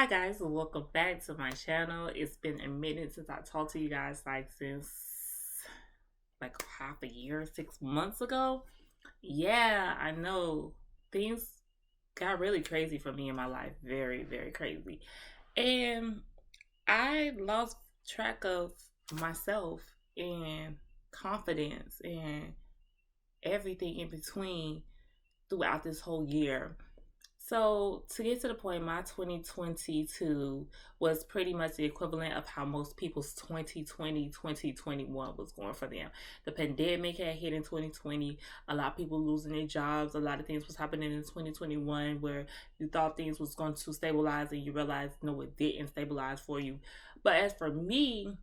Hi guys, welcome back to my channel. It's been a minute since I talked to you guys, since like half a year, 6 months ago. Yeah, I know things got really crazy for me in my life. Very, very crazy. And I lost track of myself and confidence and everything in between throughout this whole year. So, to get to the point, my 2022 was pretty much the equivalent of how most people's 2020, 2021 was going for them. The pandemic had hit in 2020, a lot of people losing their jobs, a lot of things was happening in 2021 where you thought things was going to stabilize and you realized no, it didn't stabilize for you. But as for me,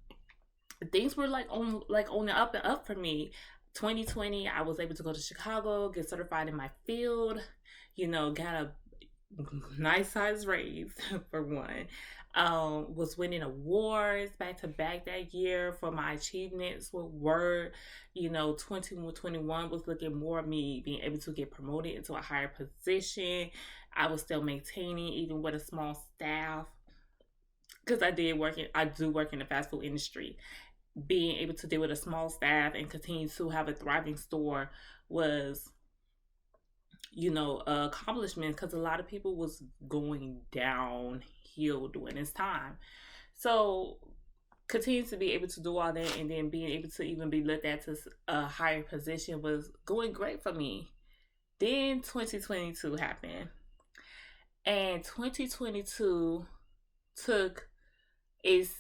things were like on the up and up for me. 2020, I was able to go to Chicago, get certified in my field, got a nice size raise for one. Was winning awards back to back that year for my achievements with Word. 2021 was looking more at me being able to get promoted into a higher position. I was still maintaining even with a small staff because I do work in the fast food industry. Being able to deal with a small staff and continue to have a thriving store was accomplishment because a lot of people was going downhill during this time. So continue to be able to do all that and then being able to even be looked at to a higher position was going great for me. Then 2022 happened, and 2022 took its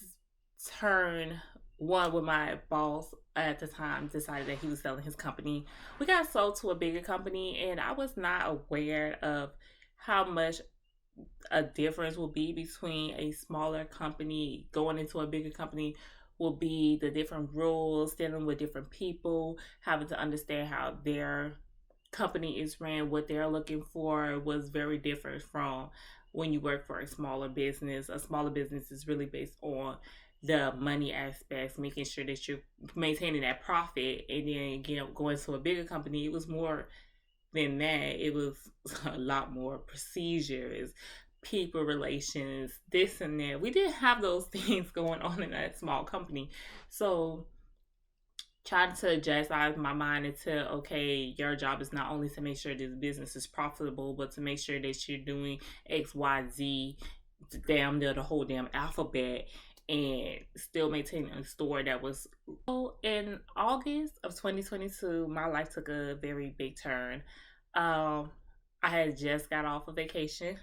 turn. One, with my boss at the time decided that he was selling his company. We got sold to a bigger company, and I was not aware of how much a difference will be between a smaller company going into a bigger company. Will be the different rules, dealing with different people, having to understand how their company is ran, what they're looking for was very different from when you work for a smaller business. A smaller business is really based on the money aspects, making sure that you're maintaining that profit, and then again going to a bigger company, it was more than that. It was a lot more procedures, people relations, this and that. We didn't have those things going on in that small company. So trying to adjust out of my mind into, okay, your job is not only to make sure this business is profitable, but to make sure that you're doing XYZ, damn near the whole damn alphabet, and still maintaining a store that was. So in August of 2022, my life took a very big turn. I had just got off of vacation.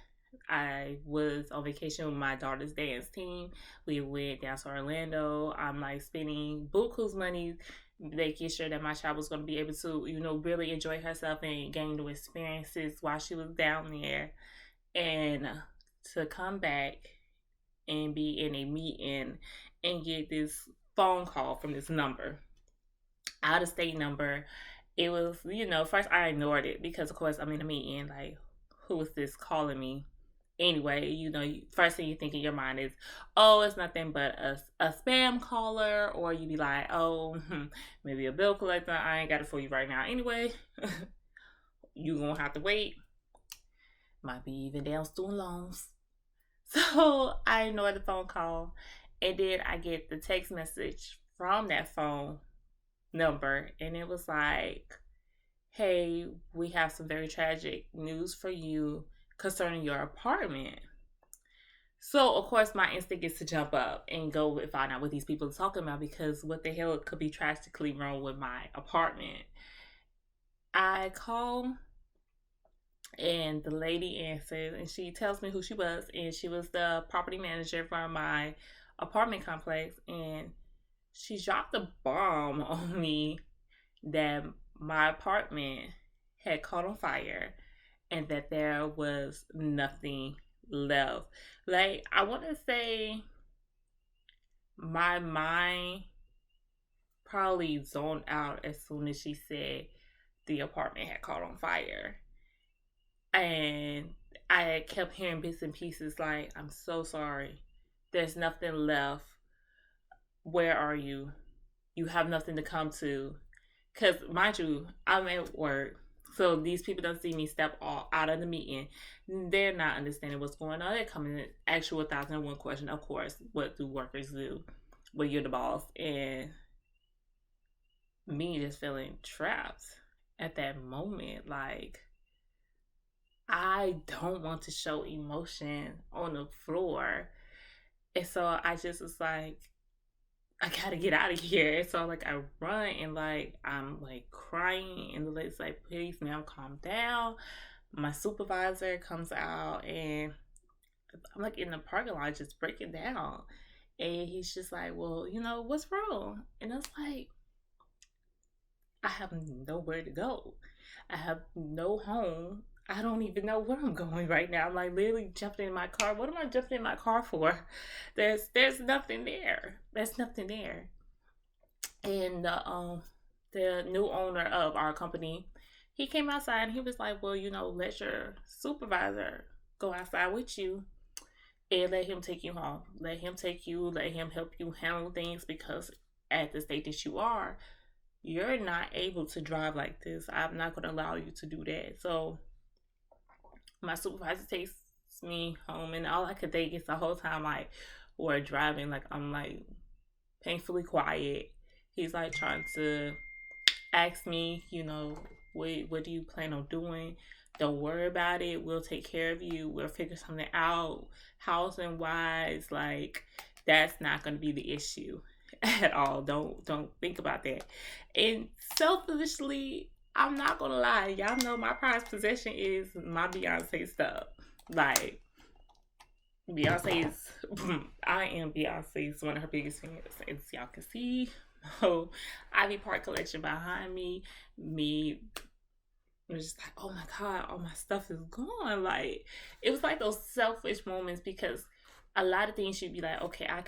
I was on vacation with my daughter's dance team. We went down to Orlando. I'm like spending buku's money, making sure that my child was going to be able to, really enjoy herself and gain new experiences while she was down there. And to come back and be in a meeting and get this phone call from this number, out of state number. It was, first I ignored it because, of course, I'm in a meeting. Like, who is this calling me? Anyway, first thing you think in your mind is, oh, it's nothing but a spam caller, or you be like, oh, maybe a bill collector. I ain't got it for you right now. Anyway, you gonna have to wait. Might be even down student loans. So I ignored the phone call, and then I get the text message from that phone number, and it was like, hey, we have some very tragic news for you concerning your apartment. So, of course, my instinct is to jump up and go and find out what these people are talking about, because what the hell could be tragically wrong with my apartment? I call, and the lady answers, and she tells me who she was, and she was the property manager for my apartment complex, and she dropped a bomb on me that my apartment had caught on fire and that there was nothing left. Like, I want to say my mind probably zoned out as soon as she said the apartment had caught on fire. And I kept hearing bits and pieces like, I'm so sorry. There's nothing left. Where are you? You have nothing to come to. Because, mind you, I'm at work So these people don't see me step all out of the meeting. They're not understanding what's going on. They're coming in, ask you 1,001 question. Of course, what do workers do when you're the boss? And me just feeling trapped at that moment. Like, I don't want to show emotion on the floor. And so I just was like, I gotta get out of here. And so like I run and like I'm like crying and the lady's like, please ma'am, calm down. My supervisor comes out and I'm like in the parking lot just breaking down. And he's just like, well, what's wrong? And I was like, I have nowhere to go. I have no home. I don't even know where I'm going right now. I'm like literally jumping in my car. What am I jumping in my car for? There's nothing there. There's nothing there. And the new owner of our company, he came outside and he was like, well, let your supervisor go outside with you and let him take you home. Let him take you, let him help you handle things because at the state that you are, you're not able to drive like this. I'm not going to allow you to do that. So my supervisor takes me home, and all I could think is the whole time, like, we're driving, like, I'm, like, painfully quiet. He's, like, trying to ask me, what do you plan on doing? Don't worry about it. We'll take care of you. We'll figure something out. Housing wise, like, that's not going to be the issue at all. Don't think about that. And selfishly, I'm not gonna lie, y'all know my prized possession is my Beyonce stuff. Like, Beyonce's, I am Beyonce's one of her biggest fans, as y'all can see. So, Ivy Park collection behind me. Me was just like, oh my god, all my stuff is gone. Like, it was like those selfish moments because a lot of things you'd be like, okay, I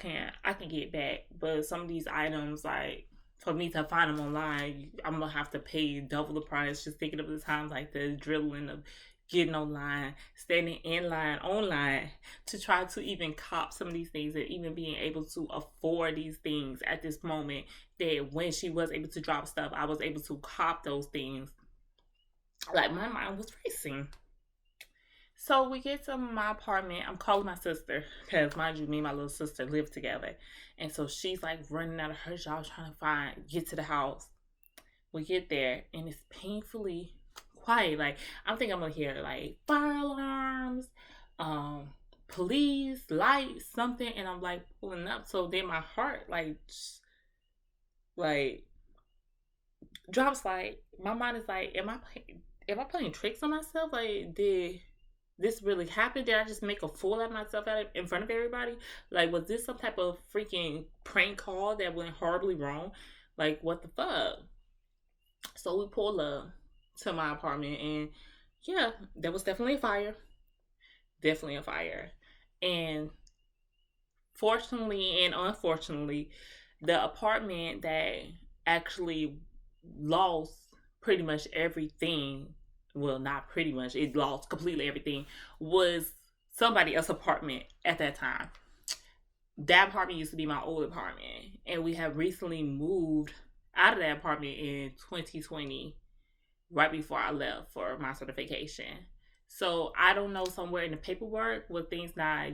can get back, but some of these items, like, for me to find them online, I'm gonna have to pay double the price. Just thinking of the times like the drilling of getting online, standing in line, online to try to even cop some of these things and even being able to afford these things at this moment. That when she was able to drop stuff, I was able to cop those things. Like, my mind was racing. So we get to my apartment. I'm calling my sister because, mind you, me and my little sister live together. And so she's like running out of her job trying to get to the house. We get there and it's painfully quiet. Like, I'm thinking I'm going to hear like fire alarms, police, lights, something. And I'm like pulling up. So then my heart like drops. Like, my mind is like, am I playing tricks on myself? Like, did this really happened? Did I just make a fool of myself in front of everybody? Like, was this some type of freaking prank call that went horribly wrong? Like, what the fuck? So we pull up to my apartment, and yeah, there was definitely a fire. Definitely a fire. And fortunately and unfortunately, the apartment that actually lost pretty much everything, well, not pretty much, it lost completely everything, was somebody else's apartment at that time. That apartment used to be my old apartment, and we have recently moved out of that apartment in 2020, right before I left for my certification. So I don't know, somewhere in the paperwork with things not,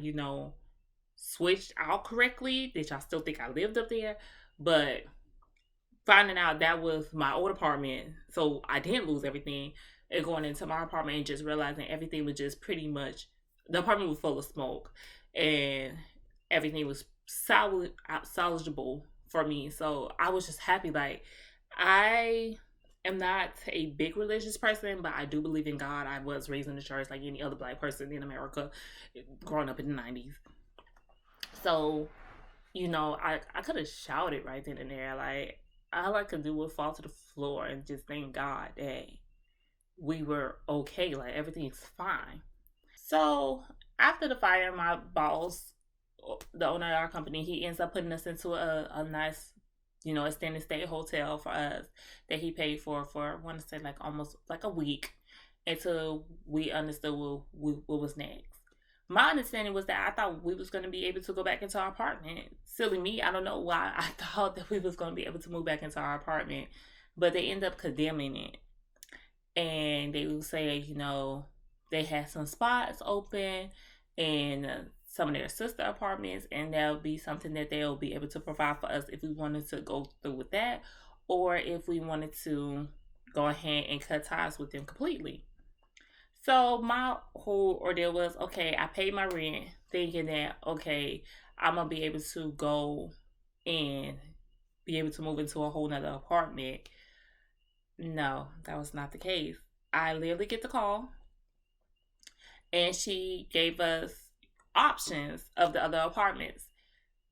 switched out correctly, that y'all still think I lived up there, but finding out that was my old apartment, so I didn't lose everything, and going into my apartment and just realizing everything was just pretty much, the apartment was full of smoke and everything was salvageable for me. So I was just happy. Like, I am not a big religious person, but I do believe in God. I was raised in the church like any other black person in America growing up in the 90s. So, I could have shouted right then and there. Like, all I could do was fall to the floor and just thank God that we were okay. Like, everything's fine. So after the fire, my boss, the owner of our company, he ends up putting us into a nice, extended stay hotel for us that he paid for I want to say like almost like a week until we understood what was next. My understanding was that I thought we was going to be able to go back into our apartment. Silly me, I don't know why I thought that we was going to be able to move back into our apartment, but they end up condemning it. and they would say, they had some spots open in some of their sister apartments, and that'll be something that they'll be able to provide for us if we wanted to go through with that, or if we wanted to go ahead and cut ties with them completely. So my whole ordeal was, okay, I paid my rent thinking that, okay, I'm gonna be able to go and be able to move into a whole nother apartment. No, that was not the case. I literally get the call, and she gave us options of the other apartments.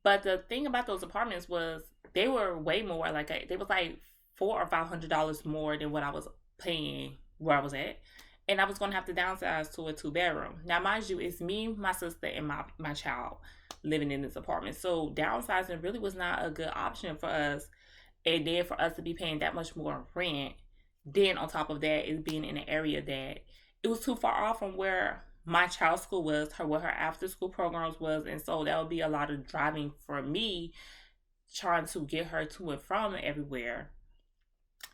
But the thing about those apartments was they were way more, like they was like $400 or $500 more than what I was paying where I was at. And I was gonna have to downsize to a 2 bedroom. Now, mind you, it's me, my sister, and my child living in this apartment. So downsizing really was not a good option for us. And then for us to be paying that much more rent, then on top of that, it being in an area that it was too far off from where my child's school was, her what her after school programs was, and so that would be a lot of driving for me trying to get her to and from everywhere.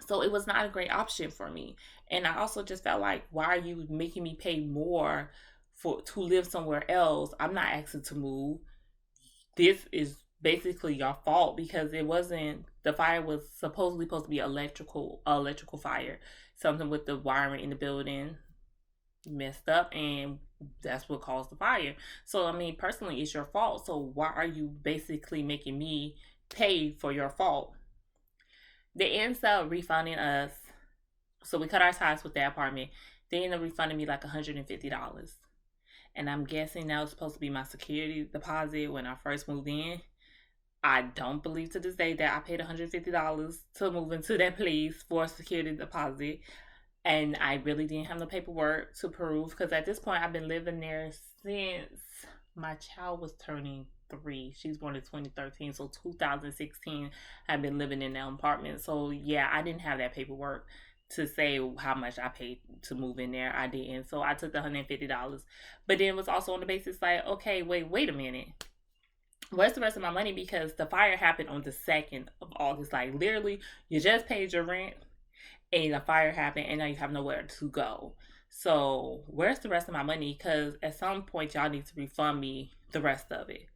So it was not a great option for me. And I also just felt like, why are you making me pay more for to live somewhere else? I'm not asking to move. This is basically your fault because it wasn't, the fire was supposed to be electrical fire. Something with the wiring in the building messed up, and that's what caused the fire. So I mean, personally, it's your fault. So why are you basically making me pay for your fault? They ended up refunding us. So we cut our ties with that apartment. They ended up refunding me like $150. And I'm guessing that was supposed to be my security deposit when I first moved in. I don't believe to this day that I paid $150 to move into that place for a security deposit. And I really didn't have no paperwork to prove because at this point I've been living there since my child was turning 3. She's born in 2013, so 2016 I've been living in that apartment. So yeah, I didn't have that paperwork to say how much I paid to move in there. I didn't. So I took the $150. But then it was also on the basis like, okay, wait a minute. Where's the rest of my money? Because the fire happened on the 2nd of August. Like literally, you just paid your rent and a fire happened and now you have nowhere to go. So where's the rest of my money? Because at some point y'all need to refund me the rest of it.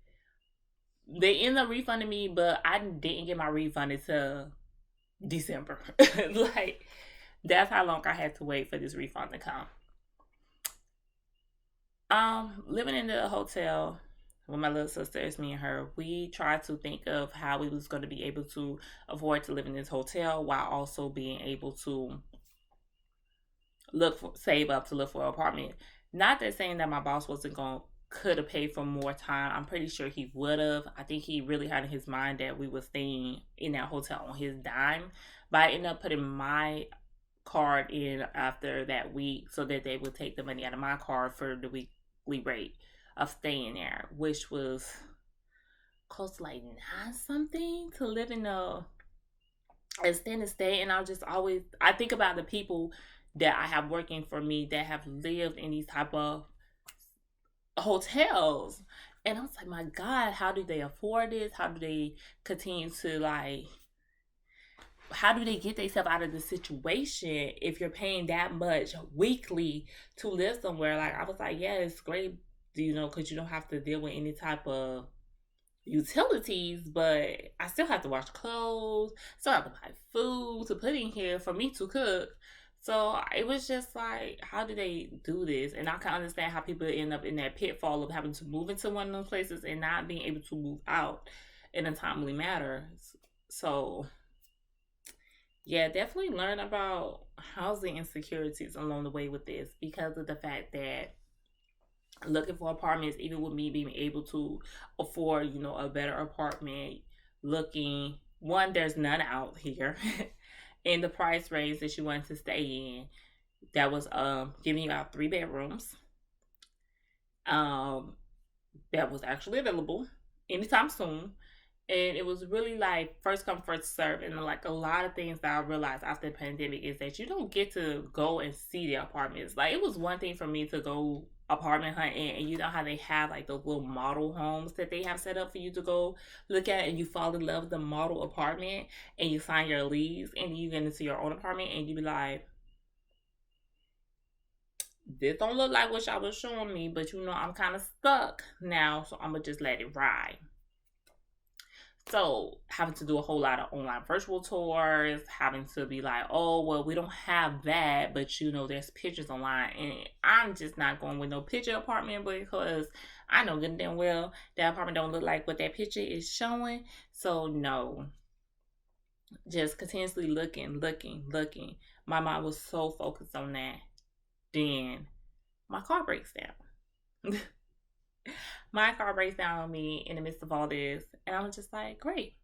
They ended up refunding me, but I didn't get my refund until December. Like that's how long I had to wait for this refund to come. Living in the hotel with my little sister, it's me and her. We tried to think of how we was going to be able to afford to live in this hotel while also being able to save up to look for an apartment. Not that saying that my boss wasn't going could have paid for more time. I'm pretty sure he would have. I think he really had in his mind that we were staying in that hotel on his dime. But I ended up putting my card in after that week so that they would take the money out of my card for the weekly rate of staying there, which was close to like 9 something to live in a extended stay. And I think about the people that I have working for me that have lived in these type of hotels. And I was like, my God, how do they afford this? How do they continue to how do they get themselves out of the situation if you're paying that much weekly to live somewhere? Like, I was like, yeah, it's great, because you don't have to deal with any type of utilities, but I still have to wash clothes, still have to buy food to put in here for me to cook. So it was just like, how do they do this? And I can understand how people end up in that pitfall of having to move into one of those places and not being able to move out in a timely manner. So yeah, definitely learn about housing insecurities along the way with this because of the fact that looking for apartments, even with me being able to afford, a better apartment, looking, one, there's none out here in the price range that you wanted to stay in that was giving you out 3 bedrooms that was actually available anytime soon. And it was really like first come, first serve. And like a lot of things that I realized after the pandemic is that you don't get to go and see the apartments. Like it was one thing for me to go apartment hunting, and you know how they have like those little model homes that they have set up for you to go look at, and you fall in love with the model apartment and you sign your lease and you get into your own apartment and you be like, this don't look like what y'all was showing me, but I'm kind of stuck now, so I'm gonna just let it ride. So having to do a whole lot of online virtual tours, having to be like, oh well, we don't have that, but there's pictures online, and I'm just not going with no picture apartment because I know good and damn well that apartment don't look like what that picture is showing. So no, just continuously looking. My mind was so focused on that. Then my car breaks down. My car breaks down on me in the midst of all this, and I'm just like, great.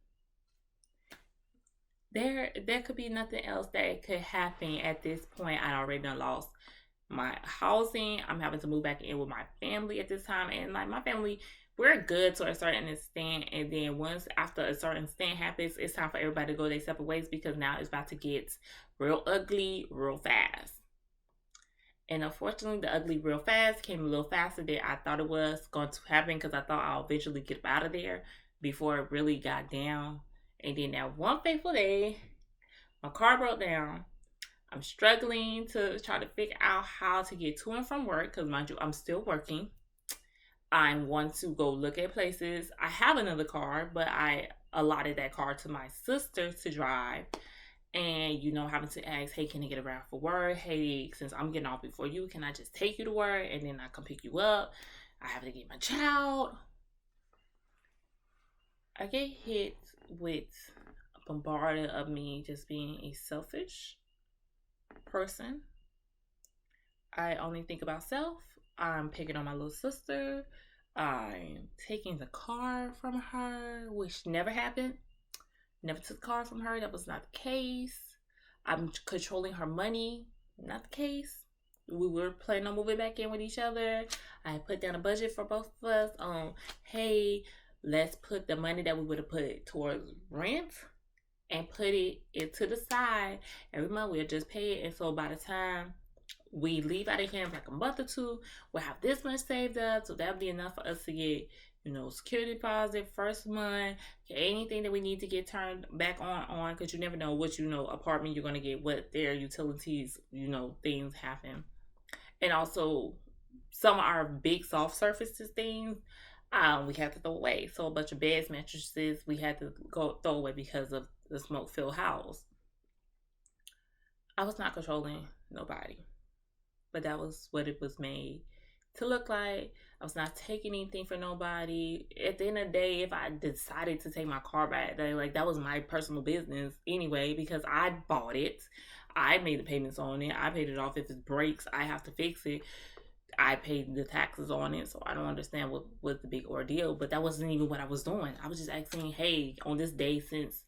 There could be nothing else that could happen at this point. I already done lost my housing. I'm having to move back in with my family at this time, and like my family, we're good to a certain extent. And then once after a certain extent happens, it's time for everybody to go their separate ways because now it's about to get real ugly real fast. And unfortunately, the ugly real fast came a little faster than I thought it was going to happen because I thought I'll eventually get out of there before it really got down. And then that one fateful day, my car broke down. I'm struggling to try to figure out how to get to and from work because, mind you, I'm still working. I want to go look at places. I have another car, but I allotted that car to my sister to drive. And having to ask, hey, can I get around for work? Hey, since I'm getting off before you, can I just take you to work and then I come pick you up? I have to get my child. I get hit with a bombardment of me just being a selfish person. I only think about self. I'm picking on my little sister. I'm taking the car from her, which never happened. Never took the car from her. That was not the case. I'm controlling her money. Not the case. We were planning on moving back in with each other. I put down a budget for both of us on, hey, let's put the money that we would have put towards rent and put it into the side. Every month we'll just pay it. And so by the time we leave out of here in like a month or two, we'll have this much saved up. So that'll be enough for us to get security deposit, first month, anything that we need to get turned back on, because you never know which, apartment you're going to get, what their utilities, things happen. And also, some of our big soft surfaces things, we had to throw away. So a bunch of beds, mattresses, we had to go throw away because of the smoke-filled house. I was not controlling nobody, but that was what it was made to look like. I was not taking anything for nobody. At the end of the day, if I decided to take my car back, that was my personal business anyway, because I bought it. I made the payments on it. I paid it off. If it breaks, I have to fix it. I paid the taxes on it, so I don't understand what was the big ordeal. But that wasn't even what I was doing. I was just asking, hey, on this day, since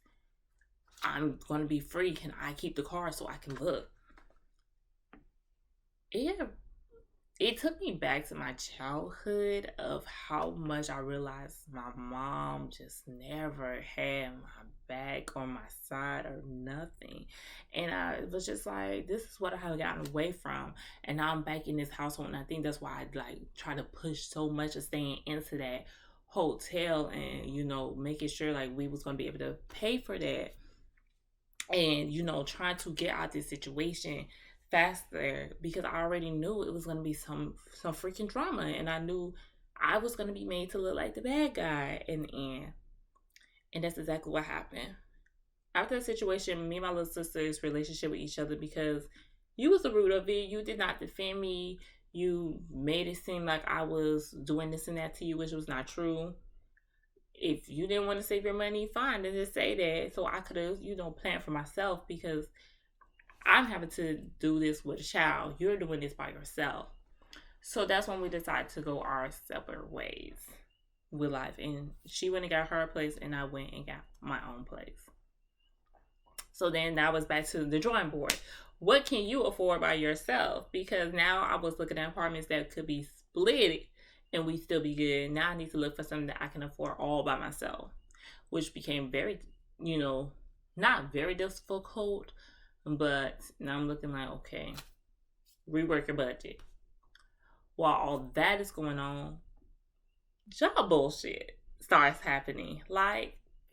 I'm going to be free, can I keep the car so I can look? Yeah. It took me back to my childhood of how much I realized my mom just never had my back on my side or nothing. And I was just like, this is what I have gotten away from. And now I'm back in this household. And I think that's why I try to push so much of staying into that hotel and, making sure we was going to be able to pay for that. And, trying to get out this situation faster because I already knew it was going to be some freaking drama, and I knew I was going to be made to look like the bad guy in the end. And that's exactly what happened. After the situation, me and my little sister's relationship with each other, because you was the root of it, you did not defend me, you made it seem like I was doing this and that to you, which was not true. If you didn't want to save your money, fine, then just say that so I could have planned for myself, because I'm having to do this with a child. You're doing this by yourself. So that's when we decided to go our separate ways with life. And she went and got her place, and I went and got my own place. So then that was back to the drawing board. What can you afford by yourself? Because now I was looking at apartments that could be split and we still be good. Now I need to look for something that I can afford all by myself, which became very, not very difficult. But now I'm looking like, okay, rework your budget. While all that is going on, job bullshit starts happening.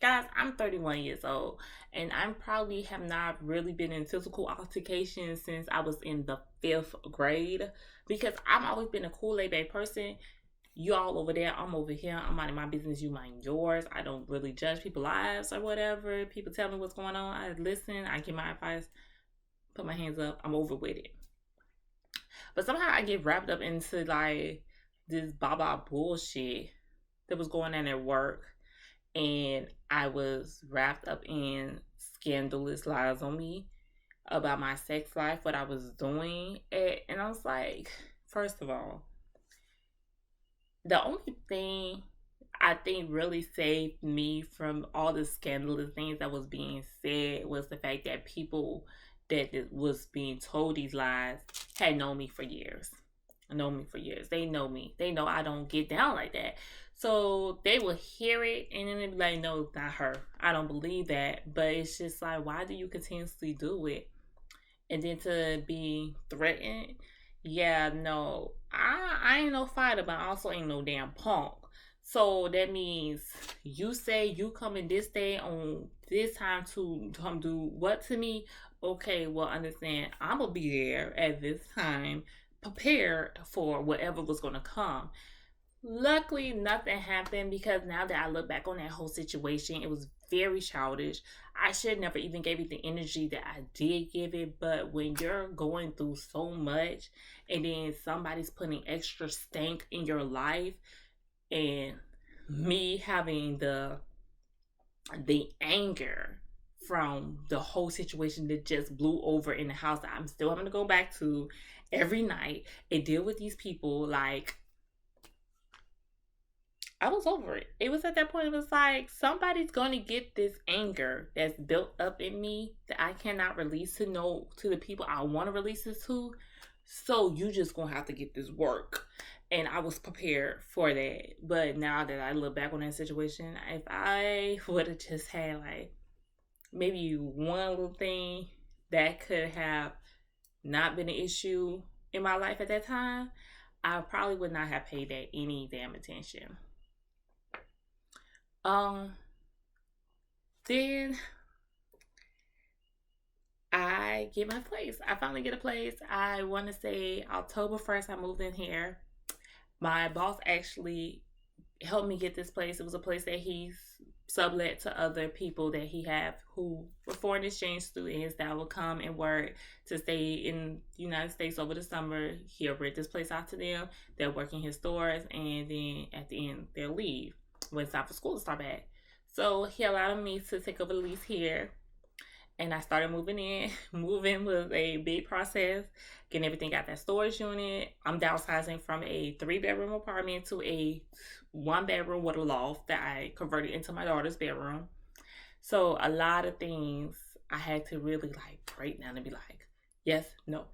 Guys, I'm 31 years old, and I probably have not really been in physical altercations since I was in the fifth grade, because I've always been a cool, laid back person. You all over there, I'm over here. I'm minding my business, you mind yours. I don't really judge people's lives or whatever. People tell me what's going on. I listen, I give my advice, put my hands up, I'm over with it. But somehow I get wrapped up into like this baba bullshit that was going on at work. And I was wrapped up in scandalous lies on me about my sex life, what I was doing. And I was like, first of all, the only thing I think really saved me from all the scandalous things that was being said was the fact that people that was being told these lies had known me for years. They know me. They know I don't get down like that. So they will hear it and then they be like, no, not her. I don't believe that. But it's just like, why do you continuously do it? And then to be threatened, yeah, no, I ain't no fighter, but I also ain't no damn punk. So that means you say you coming this day on this time to come do what to me? Okay, well, understand, I'm going to be there at this time, prepared for whatever was going to come. Luckily, nothing happened, because now that I look back on that whole situation, it was very childish. I should never even gave it the energy that I did give it. But when you're going through so much and then somebody's putting extra stank in your life, and me having the anger from the whole situation that just blew over in the house that I'm still having to go back to every night and deal with these people, like, I was over it. It was at that point, it was like, somebody's going to get this anger that's built up in me that I cannot release to the people I want to release this to. So you just going to have to get this work. And I was prepared for that. But now that I look back on that situation, if I would have just had like maybe one little thing that could have not been an issue in my life at that time, I probably would not have paid that any damn attention. Then I get my place. I finally get a place. I want to say October 1st, I moved in here. My boss actually helped me get this place. It was a place that he's sublet to other people that he have who were foreign exchange students that would come and work to stay in the United States over the summer. He'll rent this place out to them. They'll work in his stores, and then at the end, they'll leave when it's time for school to start back. So he allowed me to take over the lease here, and I started moving in. Moving was a big process, getting everything out that storage unit. I'm downsizing from a 3-bedroom apartment to a 1-bedroom with a loft that I converted into my daughter's bedroom. So a lot of things I had to really like break down and be like, yes, no,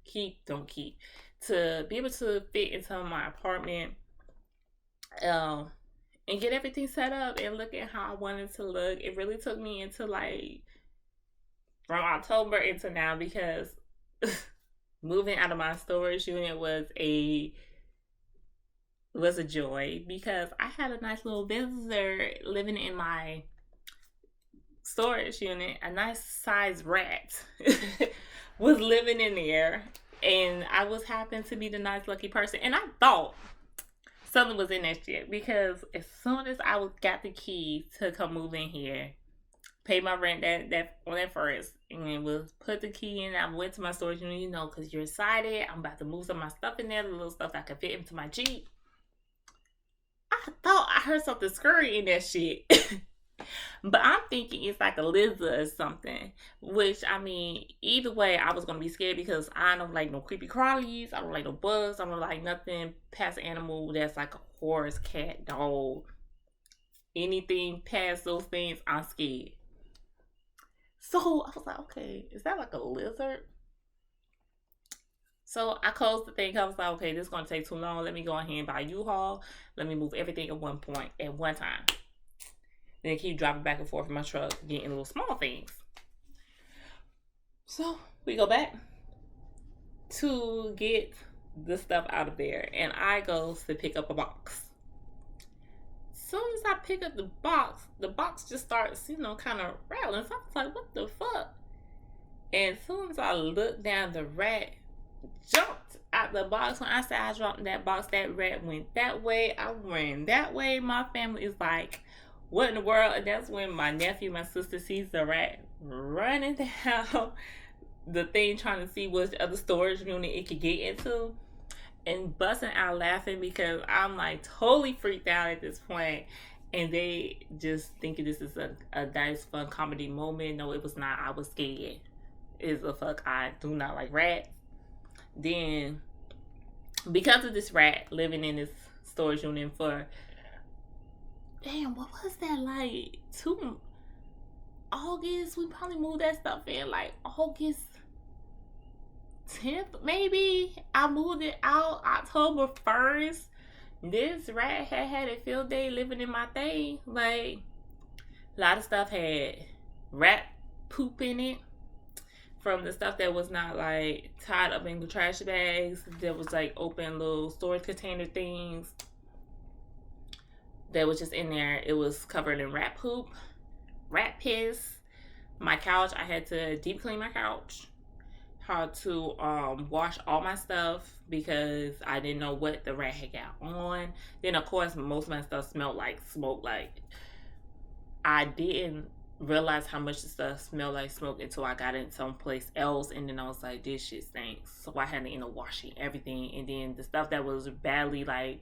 keep, don't keep, to be able to fit into my apartment. And get everything set up and look at how I wanted to look. It really took me into like from October into now, because moving out of my storage unit was a joy, because I had a nice little visitor living in my storage unit. A nice sized rat was living in there, and I was happened to be the nice lucky person, and I thought something was in that shit, because as soon as I got the key to come move in here, pay my rent that on that first, and then was put the key in, I went to my storage unit, because you're excited. I'm about to move some of my stuff in there, the little stuff that could fit into my Jeep. I thought I heard something scurry in that shit. But I'm thinking it's like a lizard or something. Which, I mean, either way, I was going to be scared, because I don't like no creepy crawlies. I don't like no bugs. I don't like nothing past animal that's like a horse, cat, dog. Anything past those things, I'm scared. So I was like, okay, is that like a lizard? So I closed the thing. I was like, okay, this is going to take too long. Let me go ahead and buy a U-Haul. Let me move everything at one point, at one time. Then keep driving back and forth in my truck, getting little small things. So we go back to get the stuff out of there, and I go to pick up a box. Soon as I pick up the box just starts, kind of rattling. So I was like, what the fuck? And as soon as I look down, the rat jumped out the box. When I said I jumped in that box, that rat went that way. I ran that way. My family is like, what in the world? And that's when my nephew, my sister sees the rat running down the thing, trying to see which other storage unit it could get into, and busting out laughing because I'm like totally freaked out at this point. And they just thinking this is a nice, fun comedy moment. No, it was not. I was scared. Is a fuck. I do not like rats. Then, because of this rat living in this storage unit for, damn, what was that, like 2 August? We probably moved that stuff in like August 10th, maybe. I moved it out October 1st. This rat had a field day living in my thing. Like, a lot of stuff had rat poop in it. From the stuff that was not like tied up in the trash bags, there was like open little storage container things that was just in there. It was covered in rat poop, rat piss. My couch, I had to deep clean my couch. How to wash all my stuff because I didn't know what the rat had got on. Then of course most of my stuff smelled like smoke. Like, I didn't realize how much the stuff smelled like smoke until I got it someplace else, and then I was like, this shit stinks. So I had to end up washing everything, and then the stuff that was badly like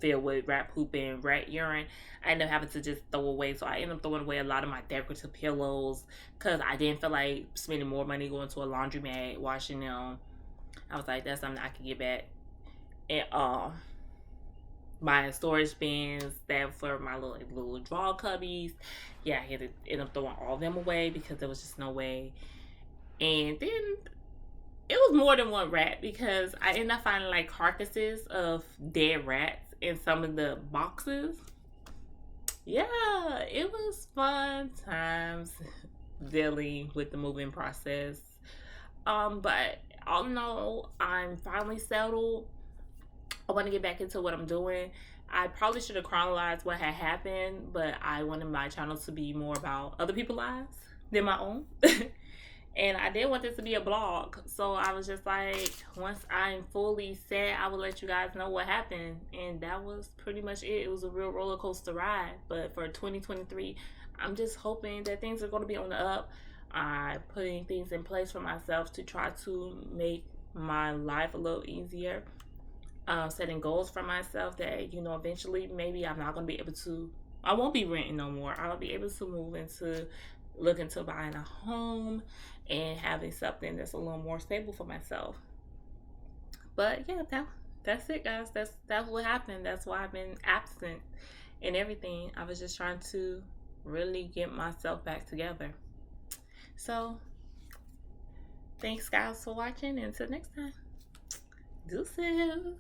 filled with rat poop and rat urine, I ended up having to just throw away. So I ended up throwing away a lot of my decorative pillows because I didn't feel like spending more money going to a laundromat washing them. I was like, that's something I could get back. And my storage bins that for my little drawer cubbies, yeah, I had to end up throwing all of them away because there was just no way. And then it was more than one rat because I ended up finding like carcasses of dead rats in some of the boxes. Yeah, it was fun times dealing with the moving process. But all in all, I'm finally settled. I want to get back into what I'm doing. I probably should have chronologized what had happened, but I wanted my channel to be more about other people's lives than my own. And I did want this to be a blog. So I was just like, once I'm fully set, I will let you guys know what happened. And that was pretty much it. It was a real roller coaster ride. But for 2023, I'm just hoping that things are going to be on the up. I'm putting things in place for myself to try to make my life a little easier. Setting goals for myself that, you know, eventually maybe I'm not going to be able to, I won't be renting no more. I'll be able to move into, look into buying a home and having something that's a little more stable for myself. But yeah, that's it, guys. That's what happened. That's why I've been absent and everything. I was just trying to really get myself back together. So thanks guys for watching, and until next time, deuces.